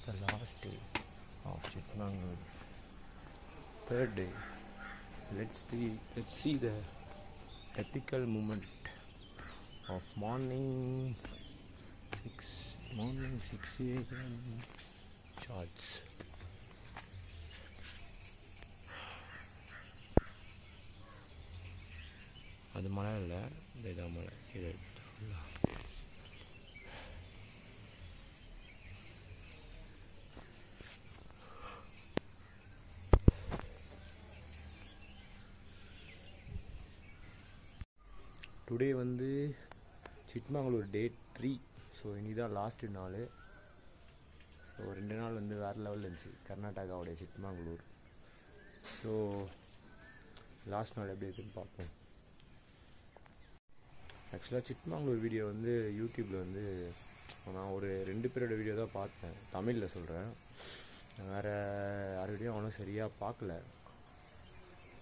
is the last day of Chitmangalur. Third day. Let's see the epical moment of morning 6 a.m. charts. அது மழை இல்லை, இதான் மழை. இது டுடே வந்து சிட்மங்களூர் டே 3. ஸோ இனி தான் லாஸ்ட்டு நாள். ஸோ 2 நாள் வந்து வேறு லெவலில் இருந்துச்சு கர்நாடகாவுடைய சிட்மங்களூர். ஸோ லாஸ்ட் நாள் எப்படி இருக்குன்னு பார்ப்போம். ஆக்சுவலாக சிட்மங்களூர் வீடியோ வந்து யூடியூப்பில் வந்து நான் ஒரு 2 பேரோட வீடியோ தான் பார்த்தேன், தமிழில் சொல்கிறேன். வேறு யார் வீடியோ அவனும் சரியாக பார்க்கல,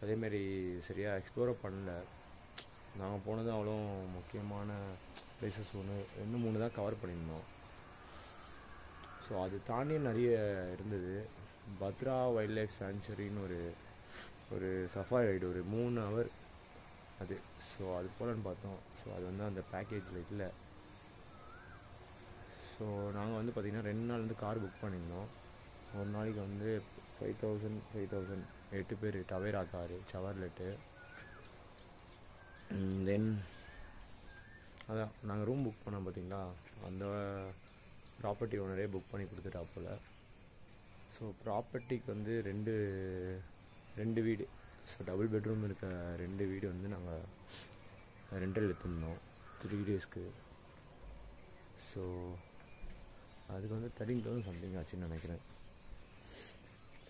அதேமாரி சரியாக எக்ஸ்ப்ளோர் பண்ணல. நாங்கள் போனது அவ்வளோ முக்கியமான பிளேசஸ் 2-3 தான் கவர் பண்ணியிருந்தோம். ஸோ அது தாண்டி நிறைய இருந்தது. பத்ரா வைல்ட் லைஃப் சாங்சுரின்னு ஒரு சஃபாரி ரைடு, ஒரு 3 hour அது. ஸோ அது போலன்னு பார்த்தோம். ஸோ அது வந்து அந்த பேக்கேஜில் இல்லை. ஸோ நாங்கள் வந்து பார்த்திங்கன்னா 2 நாள் வந்து கார் புக் பண்ணியிருந்தோம். ஒரு நாளைக்கு வந்து 5,000 8 பேர் டவேரா காரு சவர்லெட்டு. தென் அதான் நாங்கள் ரூம் புக் பண்ணோம் பார்த்திங்களா, அந்த ப்ராப்பர்ட்டி ஓனரே புக் பண்ணி கொடுத்துட்டா போல். ஸோ ப்ராப்பர்ட்டிக்கு வந்து ரெண்டு வீடு, ஸோ டபுள் பெட்ரூம் இருக்க 2 வீடு வந்து நாங்கள் ரெண்டல் எடுத்துருந்தோம் 3 daysக்கு. ஸோ அதுக்கு வந்து 13,000 சம்திங் ஆச்சுன்னு நினைக்கிறேன்.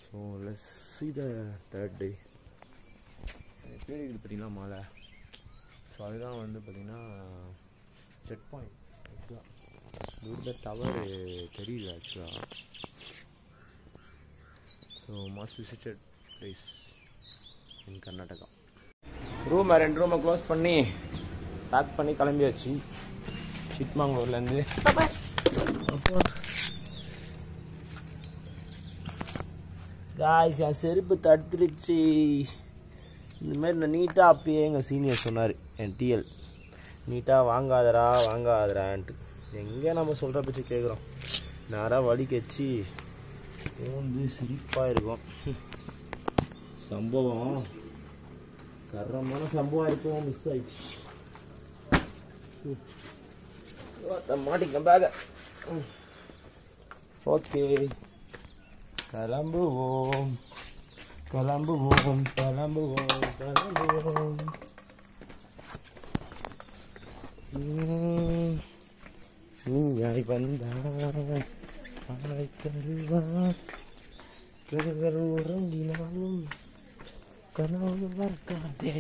So let's see the third day. எப்படி இருக்குது பார்த்தீங்கன்னா மழை. ஸோ அதுதான் வந்து பார்த்திங்கன்னா செட் பாயிண்ட். ஆக்சுவலாக இந்த டவர் தெரியல ஆக்சுவலாக. ஸோ மஸ்ட் விசிட்டட் பிளேஸ் இன் கர்நாடகா. 2 ரூமை க்ளோஸ் பண்ணி பேக் பண்ணி கிளம்பியாச்சு சிட்மங்களூர்லேருந்து. காய்ஸ் என் செருப்பு தடுத்துருச்சு. இந்தமாரி இந்த நீட்டாக அப்பயே எங்கள் சீனியர் சொன்னார், என் டிஎல், நீட்டாக வாங்காதரான்ட்டு. எங்கே நம்ம சொல்கிற பற்றி கேட்குறோம். நேராக வலிக்கச்சு வந்து சிரிப்பாக இருக்கும். சம்பவம் கரமான சம்பவம் இருக்கும். மிஸ் ஆயிடுச்சு. மாட்டிக்க பேக. ஓகே கிளம்புவோம். நீயாய் வந்தாய் ஆய் தருவார் கருகள் உறங்கினாலும் கனவு மறக்காதே.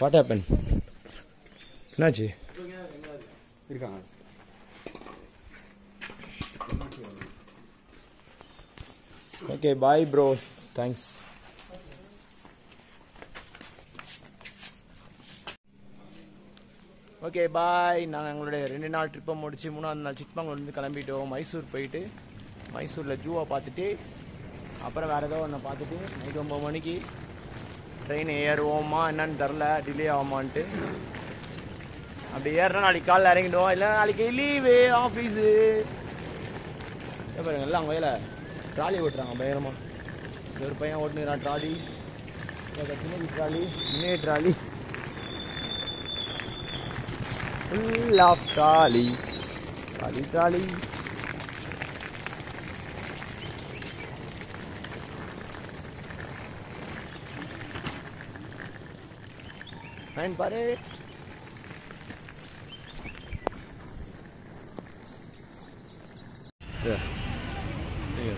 What happen? என்னாச்சு? இருக்காங்க. Okay bye bro, thanks. Okay bye. நாங்கள் எங்களுடைய 2 நாள் ட்ரிப்பை முடிச்சு 3ஆவது நாள் சிட்மங்களூர்லேருந்து கிளம்பிட்டோம். மைசூர் போயிட்டு மைசூரில் ஜூவை பார்த்துட்டு அப்புறம் வேறு ஏதோ ஒன்று பார்த்துட்டு நைட் 9 மணிக்கு ட்ரெயின் ஏறுவோமா என்னன்னு தெரில, டிலே ஆகுமான்ட்டு. அப்படி ஏறுனா நாளைக்கு காலையில் இறங்கிடுவோம், இல்லை நாளைக்கு லீவு ஆஃபீஸு. பாருங்க எல்லாம் அங்கே வேலை ட்ராலி ஓட்டுறாங்க பயங்கரமாக. ஒரு பையன் ஓட்டுனுறான் ட்ராலி, சின்ன trolley, mini trolley, full of trolley. Fine பாரு.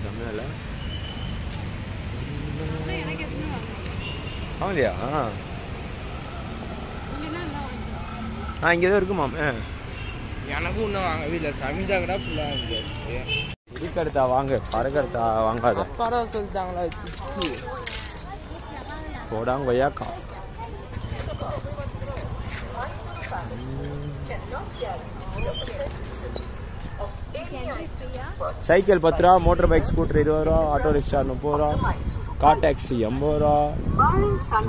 செம்மையா இல்லை வாங்கலையா? இங்கே தான் இருக்குமா? எனக்கும் இன்னும் வாங்க வீட்டில் சமைச்சா கூட ஃபுல்லாக இருந்துச்சு. இருக்கடுத்தா வாங்க, பறக்கடுத்தா வாங்காத. அப்பா சொல்லிட்டாங்களா வச்சு போடாங்க கொய்யாக்கா. சைக்கிள் 10 ரூபா, மோட்டர் பைக் ஸ்கூட்டர் 20 ரூபா, ஆட்டோ ரிக்ஷா 30 ரூபா, கார் டாக்ஸி 80 ரூபா,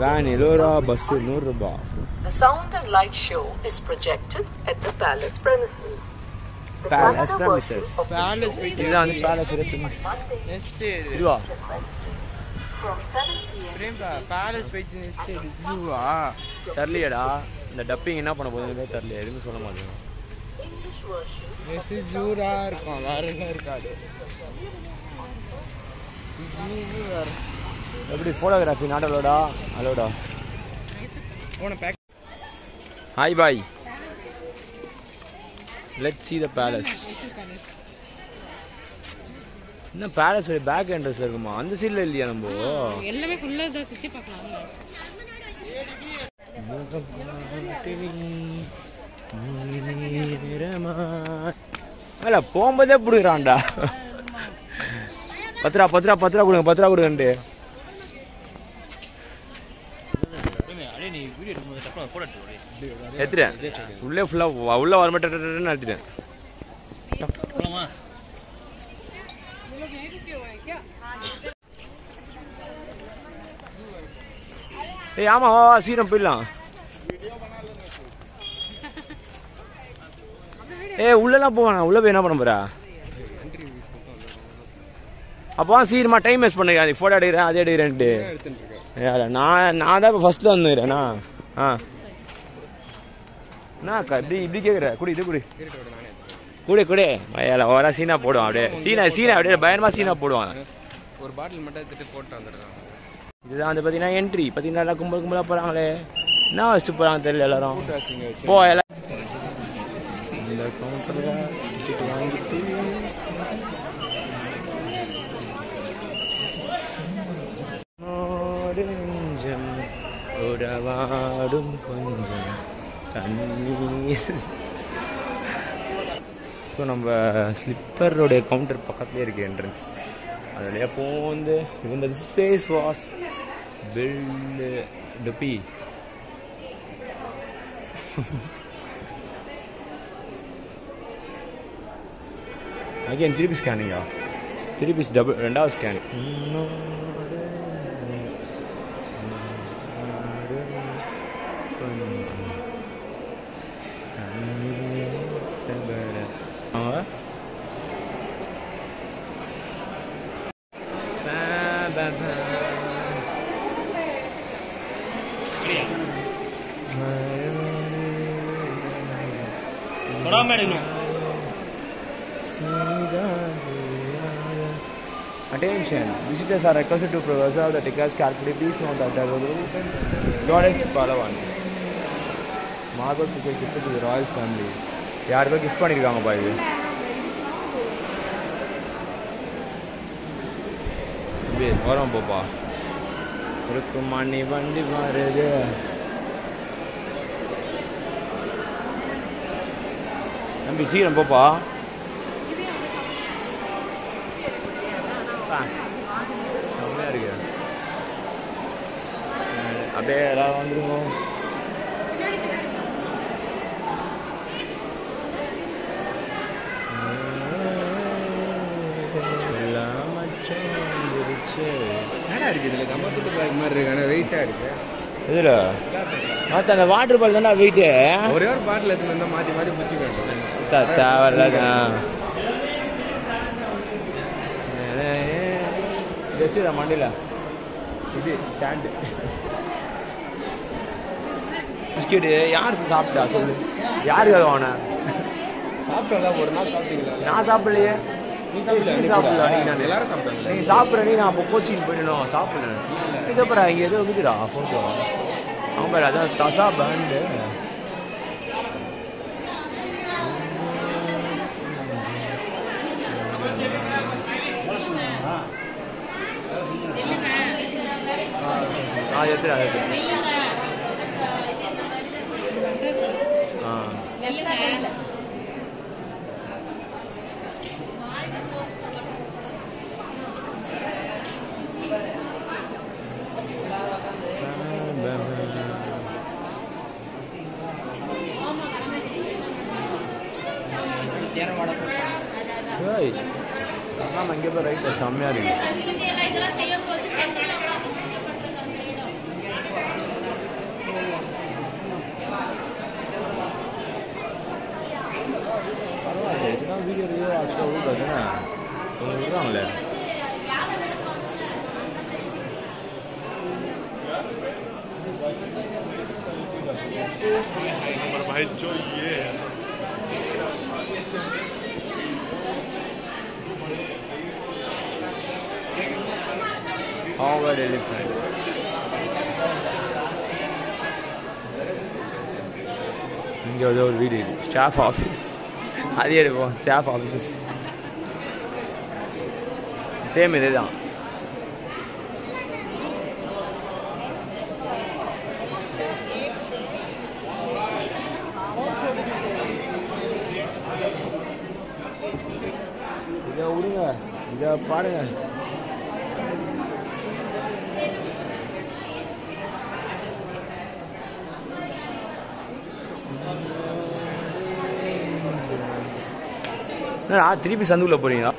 வேன் 70 ரூபா, பஸ் 100 ரூபா. The sound and light show is projected at the palace premises. Palace premises. Palace போயிட்டு இதுதான் வந்து palace இருக்கு. நெக்ஸ்ட் இதுவா? From 7 p.m. பிரேம்பா பேலஸ் போயிட்டு நெக்ஸ்ட் ஜூவா தெரியலையேடா. இந்த டப்பிங் என்ன பண்ண போகுதுன்னு தெரியல. எதுவுமே சொல்ல மாட்டேங்க. English version. நெக்ஸ்ட் ஜூரா இருக்கும், வேற என்ன இருக்காது. ஜூ வேற எப்படி ஃபோட்டோகிராஃபி நாட் அலோடா? அலோடா. போன back. Hi bye. Let's see the palace. என்ன பேலஸ் பேக் என்ட்ரன்ஸ் இருக்குமா? அந்த சைடுல இல்லையா நம்ம? எல்லாமே ஃபுல்லா இத சுத்தி பார்க்கலாம்ல. இல்ல போம்போதே புடுறான்டா. 10 ரூபா 10 ரூபா 10 ரூபா கொடுங்க 10 ரூபா கொடுங்கன்ட்டு. எத்துறேன் உள்ளே ஃபுல்லா உள்ள வர மாட்டேன்னு நடத்திட்டேன். ஏய் ஆமா வா வா சீக்கிரம் போயிடலாம். ஏய் உள்ளலாம் போவானா? உள்ள போய் என்ன பண்ண போறா? அப்போ சீக்கிரமா டைம் வேஸ்ட் பண்ணுங்க. போட்டோ எடுக்கிறேன் அதே எடுக்கிறேன்ட்டு. நான் தான் இப்போ ஃபர்ஸ்ட்ல வந்துக்கிறேண்ணா. ஆ என்னக்கா இப்படி இப்படி கேட்குற? குடி இது குடி குடி குடி வயல ஓரா சீனா போடுவான். அப்படியே சீனா அப்படியே பயங்கரமா சீனா போடுவான். ஒரு பாட்டில் மட்டும் எடுத்துட்டு போட்டு வந்துடுறாங்க. இதுதான் வந்து பார்த்தீங்கன்னா என்ட்ரி. பார்த்தீங்கன்னா கும்பல் கும்பலாக போகிறாங்களே. என்ன வச்சுட்டு போகிறாங்க தெரியல எல்லாரும். போ எல்லாம் இந்த கவுண்டரில் டிக்கெட் வாங்கிட்டு நெஞ்சம் உறவாடும் கொஞ்சம் தண்ணீர். ஸோ நம்ம ஸ்லிப்பரோடைய கவுண்டர் பக்கத்துலேயே இருக்குது என்ட்ரன்ஸ். அதில் போந்து இந்த ஸ்பேஸ் வாஸ் பில்டு டுபி. அகைன் திருப்பி ஸ்கேனிங்கா? திருப்பி டபுள் ரெண்டாவது scan. Attention, visitors are requested to preserve the tickets carefully. Please note that there was Goddess Palawan marble figure gifted to the royal family. யாருக்கோ gift பண்ணியிருக்காங்கப்பா இது. வரோம் போப்பா. இருக்கு மணி வண்டி வருது. நம்பி சீக்கிரம் போப்பா. செம்மையா இருக்கு. அப்படியே எல்லாரும் வந்துருங்க. எல்லாம் மச்சம் வந்துருச்சு. என்னடா இருக்கு இதுல? கம்பத்துட்டு பேக் மாதிரி இருக்கு, ஆனால் வெயிட்டா இருக்கு. இதுல மற்ற அந்த வாட்டர் பால் தானே வெயிட்டு. ஒரே ஒரு பாட்டில் எடுத்துன்னு வந்தால் மாற்றி மாற்றி பிடிச்சிக்கணும். தேவையில்லதான் வச்சுதா மண்டியில் இது ஸ்டாண்டு. பிஸ்கெட்டு யார் சாப்பிட்டா சொல்லு? யாருக்கு அதை வாங்கின? சாப்பிட்டோம்ல ஒரு நாள் சாப்பிட்டீங்களா? நான் சாப்பிடலையே. சாப்பிடல நீ. நான் எல்லாரும் சாப்பிட்டாங்க. நீ சாப்பிட்ற நீ. நான் அப்போ கோச்சிங் போயிடணும் சாப்பிடணும். இதுக்கப்புறம் இங்கே எதோ இருக்குதுடா ஃபோட்டோ. அவன் பேர் அதான் தசா பேண்டு. எடுத்துரு அதை எடுத்து. ஆமாம் இங்கே போய் ரைட்டில் செம்மையாக இருக்கு. பரவாயில்ல, இதெல்லாம் வீடியோ ஆக்சுவலாக விடுறதுன்னா அவங்க விடுறாங்களே. Howard elephant. இங்கே வந்து ஒரு வீடு இது ஸ்டாஃப் ஆஃபீஸ். அதே எடுப்போம் ஸ்டாஃப் ஆஃபீஸஸ். சேம் இதே தான். இதை விடுங்க, இதை பாருங்க. திருப்பி சந்துக்குள்ள போறீங்களா?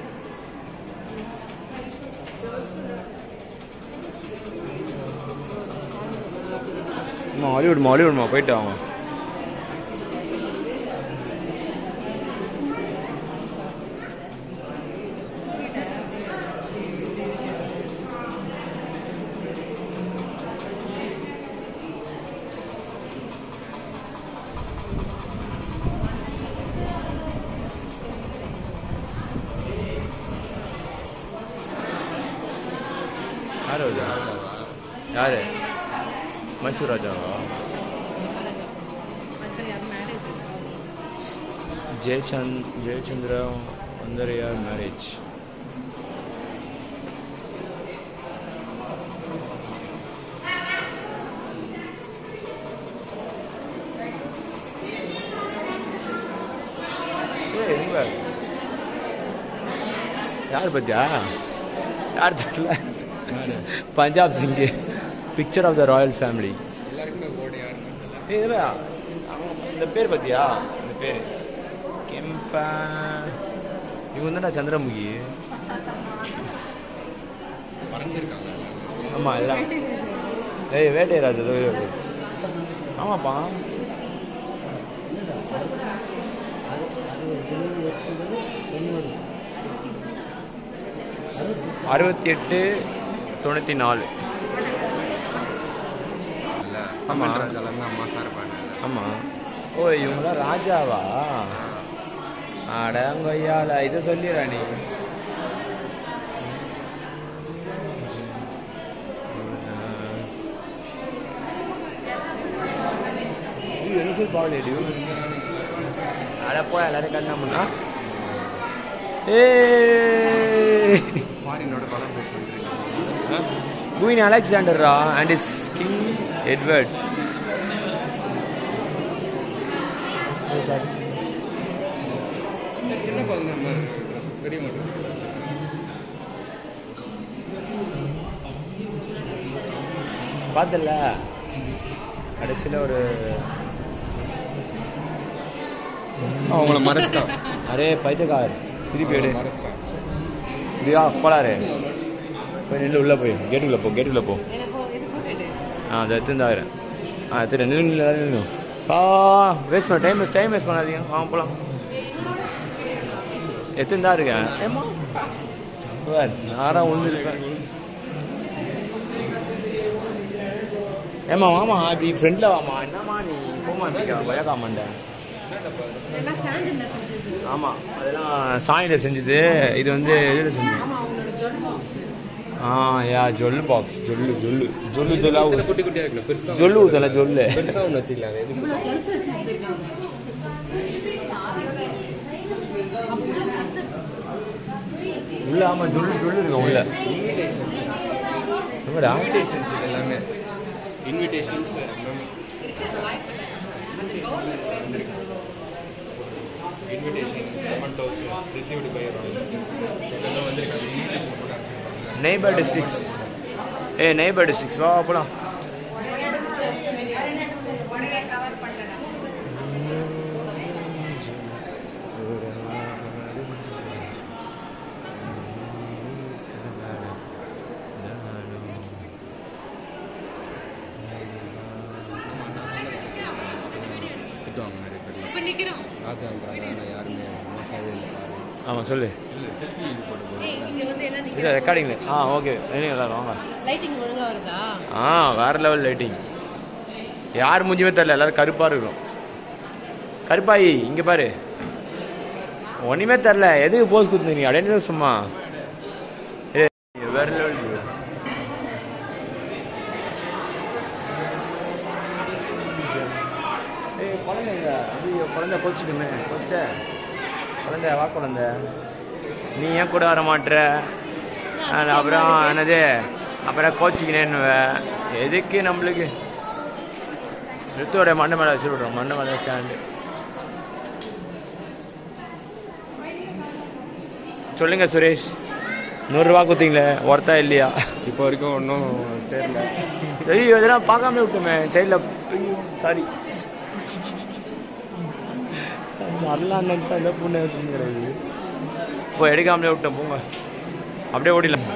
ஹாலிவுட்மா போயிட்டு வாங்க. யாரு? மைசூர் ராஜாவா? ஜெயச்சந்திரா அந்தரியார் மேரேஜ். யார் பத்தியா? யார் தெரியல. Punjab Singh picture of the royal family. இந்த பேர் பத்தியா? இந்த பேர் கெம்பா. இவங்க வந்து நான் சந்திரமுகி. ஆமாம் எல்லாம் வேட்டையராஜ். ஆமாப்பா. அறுபத்தி 94. ஆமாம் ஆமாம். ஓ இவங்களாம் ராஜாவா? அடங்கொய்யால இதை சொல்லிடுறா நீ. பாவலேடி அட போய் எல்லாரும் கண்ணா பண்ணா. Queen Alexander and his King Edward. சின்ன குழந்தை பெரிய மட்டும் பார்த்தல கடைசியில் ஒரு அவங்கள மறைச்சிட்டான். அரே பைத்தியக்கார் திருப்பி எடு. இப்படியா போலாரு போய் நின்று உள்ளே போய் கேட்டுக்குள்ளே போ. அதை எடுத்துருந்தாயிரம். எடுத்துட்டு நின்று வேஸ்ட் பண்ண டைம் வேஸ்ட் பண்ணாதீங்க. போகலாம். எத்தனை இருக்கேன் நாராக ஒன்று இருக்கேன். ஏமா வாமா இப்படி ஃப்ரெண்டில் வாமா. என்னம்மா நீ போமாட்டிக்கா பயக்காமண்ட. ஆமாம் அதெல்லாம் சாணியில் செஞ்சது. இது வந்து இதில் செஞ்சது. யா ஜொல்லு பாக்ஸ். ஜொல்லாக குட்டி குட்டியாக இருக்குல்ல பெருசாக ஜொல்லு ஊற்றல. ஜொல்லு பெருசாக ஒன்று வச்சுக்கலாம். உள்ள. ஆமாம் ஜொல்லு இருக்கும் உள்ள. இன்விடேஷன்ஸ் இது எல்லாமே இன்விடேஷன்ஸ் இன்விடேஷன் கமெண்டோஸ் ரிசீவ்டு பை இதெல்லாம் வந்திருக்காங்க. Neighbour districts. நெய்பர் டிஸ்ட்ரிக்ஸ் வா போலாம். ராஜான்றாங்க யாருமே மோசவே இல்லை. ஆமாம் சொல்லு. இல்லை செல்ஃபி இது போடும்போது இல்லை ரெக்கார்டிங்கில். ஓகே எல்லாரும் வாங்க. லைட்டிங் ஒழுங்காக வருதா? வேறு லெவல் லைட்டிங். யார் மூஞ்சுமே தெரில, எல்லோரும் கருப்பாக இருக்கும். கருப்பாயி இங்கே பாரு, ஒன்றுமே தெரில. எதுக்கு போஸ் கொடுத்துருந்தீங்க அப்படின்னு சும்மா வேறு லெவல். குழந்தைங்க அது குழந்தை கோச்சிக்குமே கோச்ச குழந்தை வா குழந்தை, நீ ஏன் கூட வர மாட்டுற? அப்புறம் என்னது அப்புறம் கோச்சிக்கினேன்னு எதுக்கு நம்மளுக்கு ரித்துவோட மண்ணு மேலே வச்சு விட்றோம். மண்ணு மேலே ஸ்டாண்டு. சொல்லுங்க சுரேஷ், 100 ரூபா கொடுத்தீங்களே ஒருத்தா இல்லையா? இப்போ வரைக்கும் ஒன்றும் தெரியல. ஐயோ இதெல்லாம் பார்க்காம விட்டுமே சைடில். சாரி அதெல்லாம் நினச்சா இந்த பொண்ணு வச்சுன்னு கிடையாது. இப்போ எடுக்காமலே விட்டேன் போங்க, அப்படியே ஓடிடலாம்.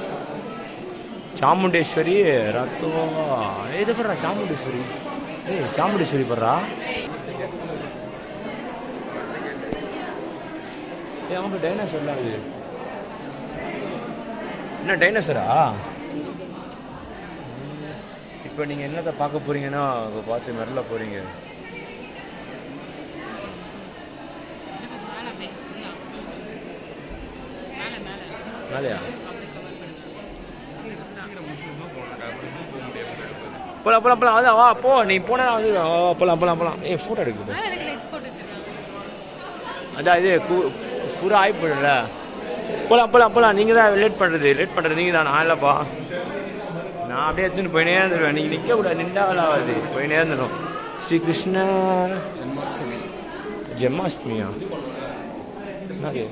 சாமுண்டேஸ்வரி ரத்தம் இது படுறா. சாமுண்டேஸ்வரி சாமுண்டேஸ்வரி படுறா. அவங்க டைனோசர்லாம் இது என்ன டைனோசரா? இப்போ நீங்கள் என்னத்தை பார்க்க போறீங்கன்னா பார்த்து மிரள போறீங்க. மேலையா? போலாம் போலாம் போலாம். அதான் வா போ, நீ போனா வந்து போலாம் போலாம் போலாம். ஃபோட்டோ எடுக்குது. அதான் இது பூரா ஆகி போயிடும்ல. போலாம் போலாம் போலாம். நீங்கள் தான் லேட் பண்ணுறது நீங்கள் தான். நான் இல்லைப்பா, நான் அப்படியே எடுத்துன்னு போயினே இருந்துடுவேன். நீங்கள் நிற்க கூடாது, நின்றாவில் ஆகாது, போயினே இருந்துடும். ஸ்ரீகிருஷ்ண ஜென்மாஷ்டமியா? என்னது?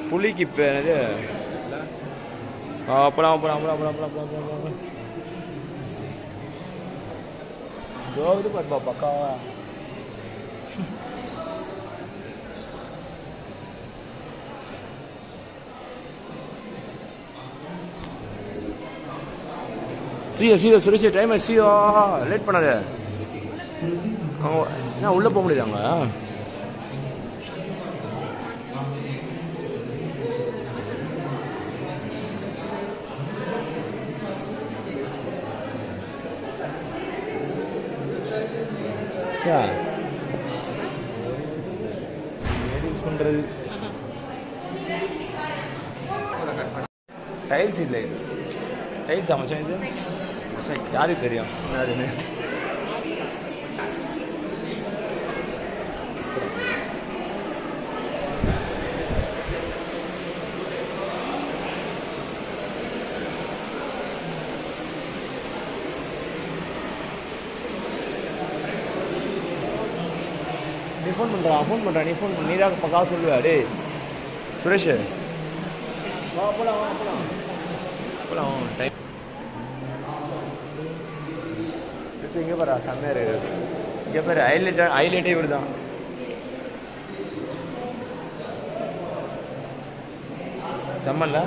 புலிக்கு இப்போ என்னது? போலாம் போலாம் போலாம் போலாம் போலாம் போலாம் போலாம். இது பாருப்பா பக்காவா. சீதா சுரேஷ் டைம் சீதா லேட் பண்ணாத. என்ன உள்ளே போக முடியுதாங்க? பண்றது டைல்ஸ் இல்லை, இது டைல்ஸ் அமைச்சா இது யாருக்கு தெரியும் யாருன்னு. நீ ஃபோன் பண்ணுறா நீ ஃபோன் பண்ண, நீ தான் பக்காவாக சொல்லுவா. டே சுரேஷ் வா போலாம் வா போலாம் போலாம் டைம். இப்போ இங்கே பாரு செம்மையாக இருக்கு. இங்கே பாரு ஹைலைட்டே இவர் தான். செம்மல்ல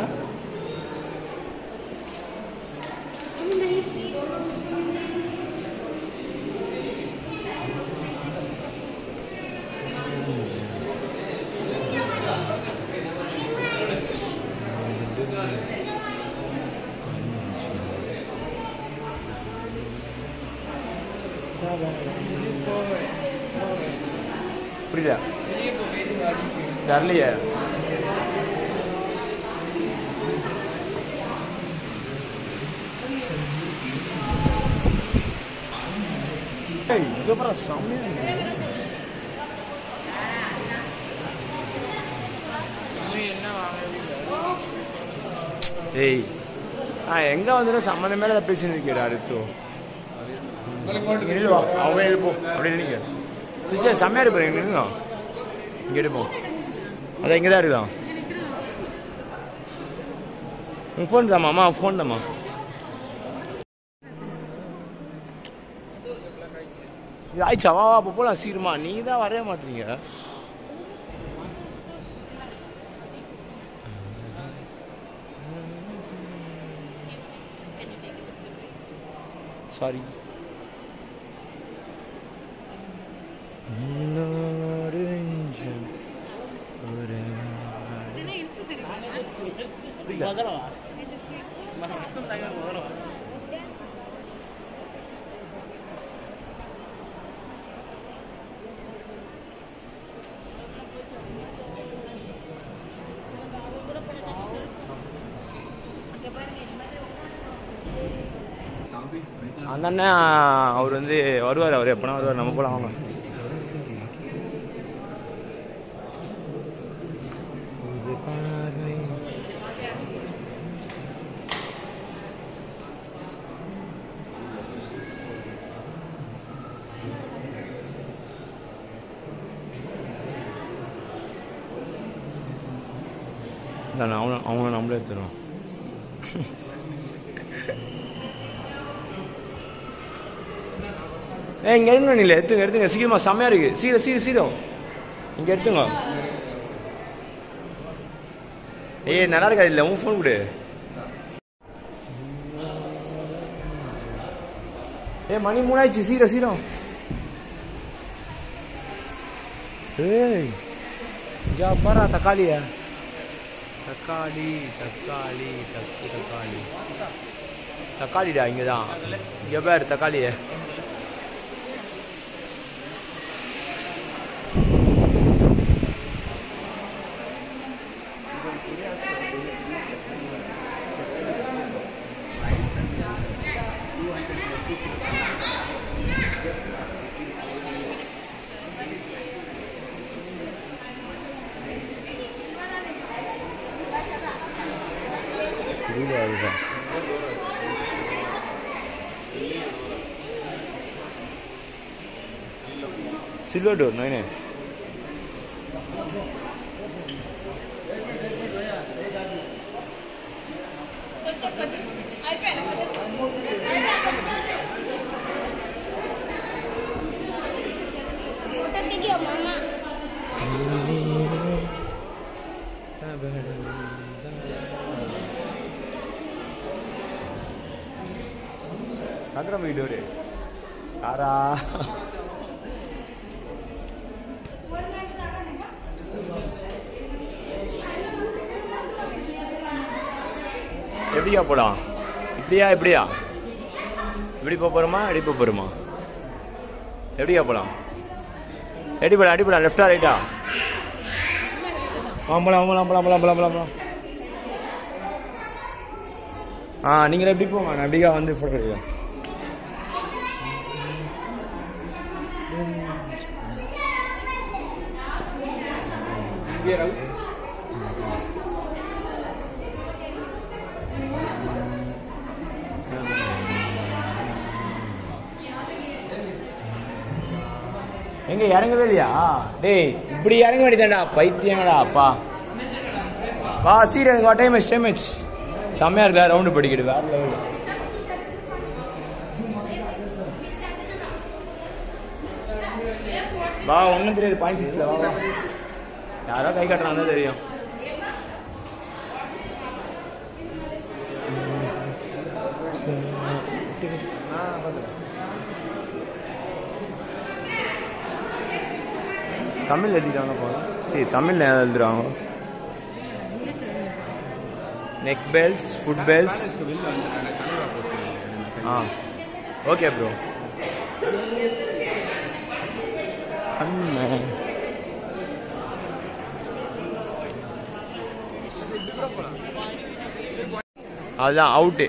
புரியல தரலையே. இதுக்கப்புறம் செம்மையா என்ன வாங்கவே ஏய் எங்கே வந்துடும் சம்மந்தம் மேலே பேசின்னு இருக்கிறா அருத்தோ நில்லுவா அவங்க எழுப்போம் அப்படி நினைக்க சிஸ்டர் செம்மையாக இருப்பாரு எங்க நில்லுங்க இங்கே எடுப்போம் அதான் இங்கே தான் எடுக்கலாம் உன் ஃபோன் தாம்மா அம்மா ஃபோன் தாம்மா இது ஆயிடுச்சா வா அப்போ போகலாம் சீக்கிரமா நீங்கள் தான் வரவே மாட்டீங்க சாரி அந்த அண்ணன் அவர் வந்து வருவார் அவர் எப்போனா வருவார் நம்ம போல அவங்க அவங்கள நம்மளே எடுத்துடும் இங்கே எடுக்கணும் இல்லை எடுத்துங்க சீக்கிரமா செம்மையா இருக்கு சீரம் இங்கே எடுத்துங்க நல்லா இருக்காது இல்லை உன் ஃபோன் கொடு மணி 3 ஆயிடுச்சு சீரம் பாரா தக்காளியா தக்காளிடா இங்கதான் இங்க பேர் தக்காளிய सिल्वर डोर नहीं साधारण वीडियो रे तारा எப்படியா போலாம் இப்படியா இப்படி போறோமா எப்படியா போலாம் அடிப்படா லெஃப்டா ரைட்டா போலாம் நீங்க எப்படி போங்க நான் அப்படியே வந்து போட்டோ எடுக்கிறேன் எங்க இறங்கவே இல்லையா டேய் இப்படி இறங்க வேண்டியதாண்டா பைத்தியங்கடா அப்பா வா சீரியஸ் வா டைம் செம்மையா இருக்கா ரவுண்டு படிக்கிட்டு வேற லெவல் வா ஒன்றும் தெரியாது 0.6 வா யாரோ கை காட்டுறாங்க தான் தெரியும் தமிழ் எழுதிட்டாங்க போல சரி தமிழ் எழுதுறாங்க neck belts foot belts okay bro அதான் அவுட்டு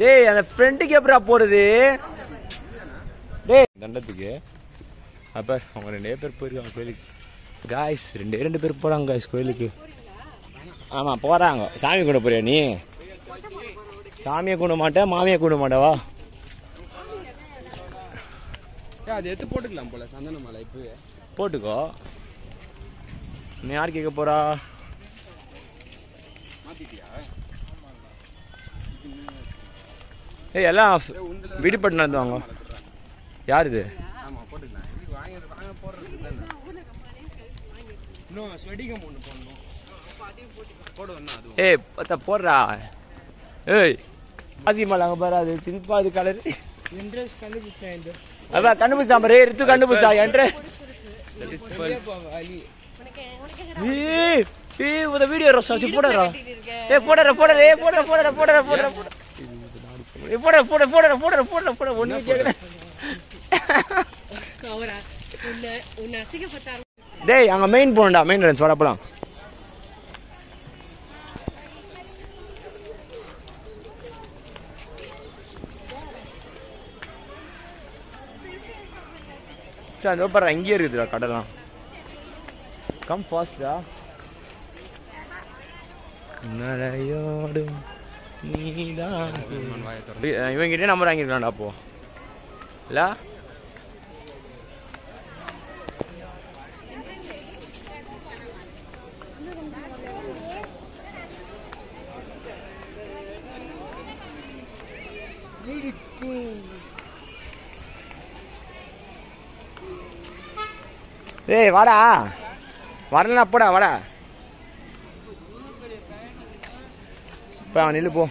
டேய் அந்த ஃப்ரெண்டுக்கு எப்படா போறது டேய் தண்டத்துக்கு அப்ப அவங்க 2 பேர் போயிருக்காங்க கோயிலுக்கு காய்ஸ் 2 பேர் போறாங்க காய்ஸ் கோயிலுக்கு ஆமா போறாங்க சாமி கூட போறியா நீ சாமியை கொண்டு மாட்டேன் மாமியை கொண்டு மாட்டேவா அது எடுத்து போட்டுக்கலாம் போல சந்தன மாலை இப்பவே போட்டுக்கோ நீ யார் கேட்க போறா ஏய் எல்லாம் விடுபட்டு நடந்துவாங்க யார் இது ஆமா போட்டுக்கலாம் வாங்க போடுறது இன்னும் ஸ்வெடிகம் ஒன்று போடணும் போடுவோம்னா அது ஏய் பார்த்தா போடுறா ஏய் ஆசிமால் அங்கே பாரு அது சிரிப்பா அது கலர் இன்ட்ரெஸ்ட் கண்டுபிடிச்சேன் இது அதான் கண்டுபிடிச்சா பாரு ரித்து கண்டுபிடிச்சா என்ற உத வீடியோ ரோசாச்சு போடுறா ஏய் போடுற ஒண்ணு கேக்குற டேய் அங்க மெயின் போணும்டா மெயின் ரன்ஸ் வாடா போலாம் சரி அந்த பாரு அங்கேயே இருக்குதுடா கடலாம் கம் ஃபாஸ்டா நடையோடும் நீதான் இவங்கிட்டே நம்பர் வாங்கிருக்கலாம்டா அப்போ இல்ல ஏய் வாடா வரலன்னா போடா வாடா இப்போ நில்லு போ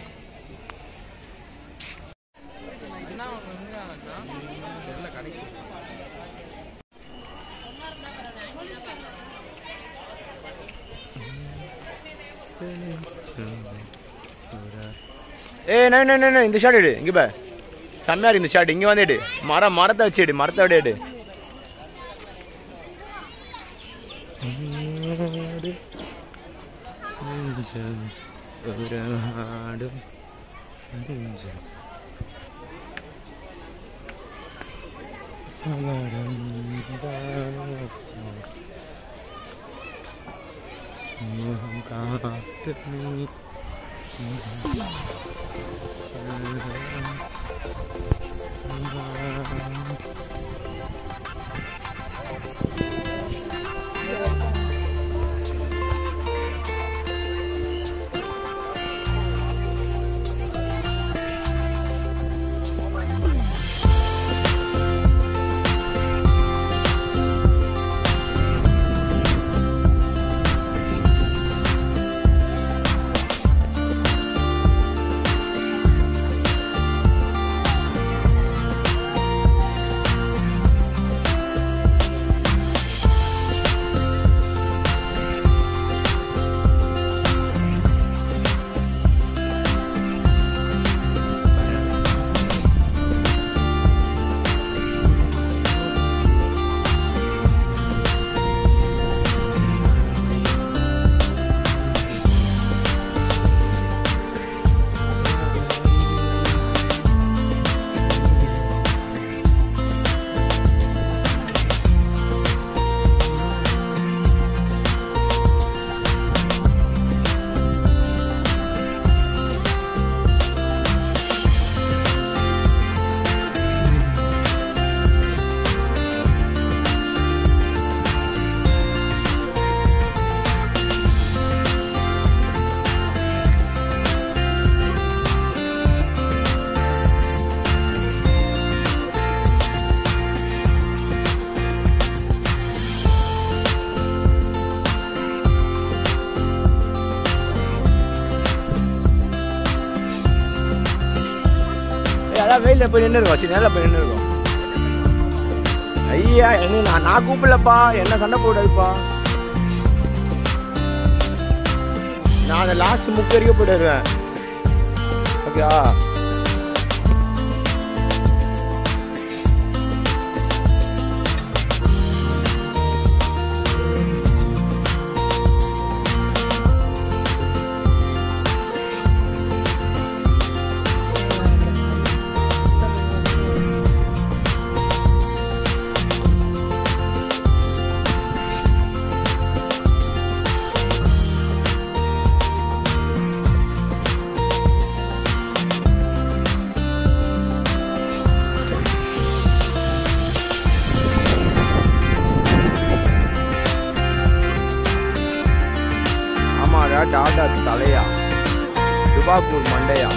ஏய் நோ இந்த ஷாட் எடு இங்க பா செம்மையா இருக்கு இந்த ஷாட் இங்க வந்து எடு மரத்தை வச்சு எடு மரத்தை விட எடு வெயில போய் நின்று இருக்கோம் நேரில் போய் நின்று இருக்கோம் ஐயா என்ன நான் கூப்பிடலப்பா என்ன சண்டை போடாதுப்பா நான் அந்த லாஸ்ட் முக்கு வரைக்கும் போயிடுவேன் ஓகேவா டாடா தலையா துபாக்கூர் மண்டையா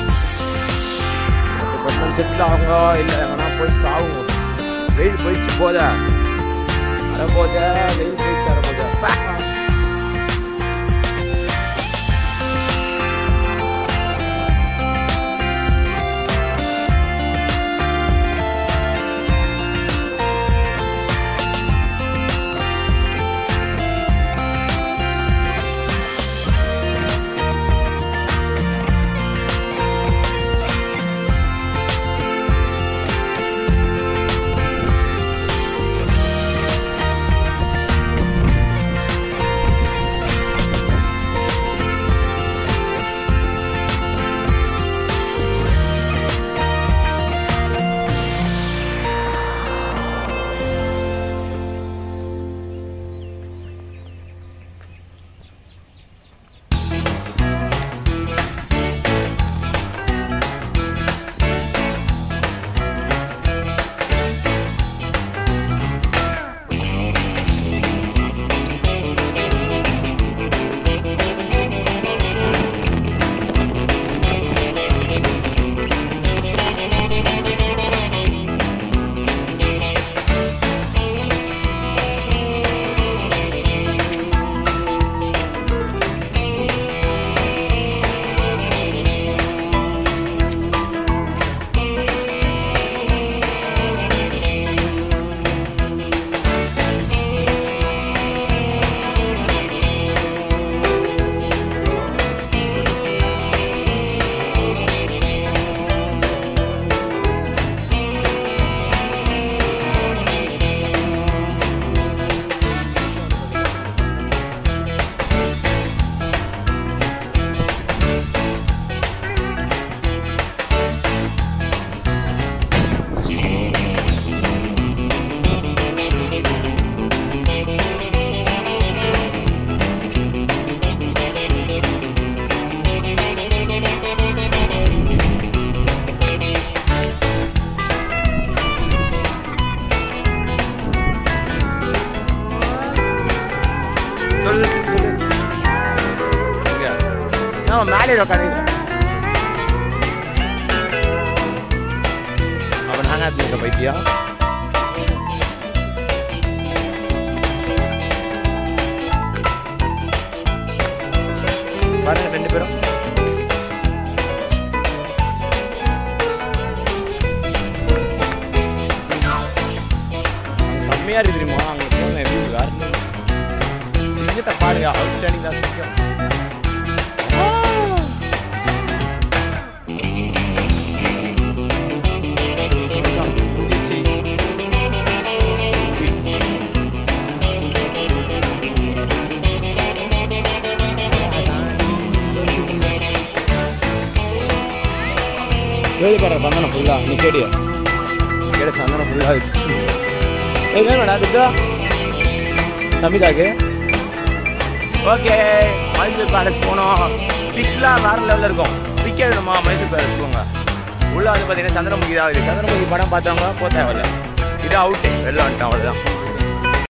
10% செட்டில் ஆகுங்க இல்லை எங்கன்னா போய் சாவுங்க. வெயில் போயிடுச்சு போத வரப்போத வெயில் போயிடுச்சு வரப்போத. மேலே உட்காந்து அவன் ஹேங் பைத்தியா பாருங்க 2 பேரும் செம்மையா இருக்கு தெரியுமா. அங்கே போன எப்படி வேறு சிங்கத்தை பாருங்க. அவுட் ஸ்டாண்டிங் தான் சிங்கம். பாரு சந்தனம் ஃபுல்லா நீ கேடியா சந்தனம் ஃபுல்லா வச்சு வேணா துக்கா சமிதாக்கு. ஓகே மைசூர் பேலஸ் போனோம். பிக்லாம் வேறு லெவலில் இருக்கும். பிக் வேணுமா மைசூர் பேலஸ் போங்க. உள்ளே வந்து பார்த்தீங்கன்னா சந்திரமுகி தான். இது சந்திரமுகி படம் பார்த்தவங்க போக தேவையில்ல. இது அவுட்டு வெளில வந்துட்டோம் அவ்வளோதான்.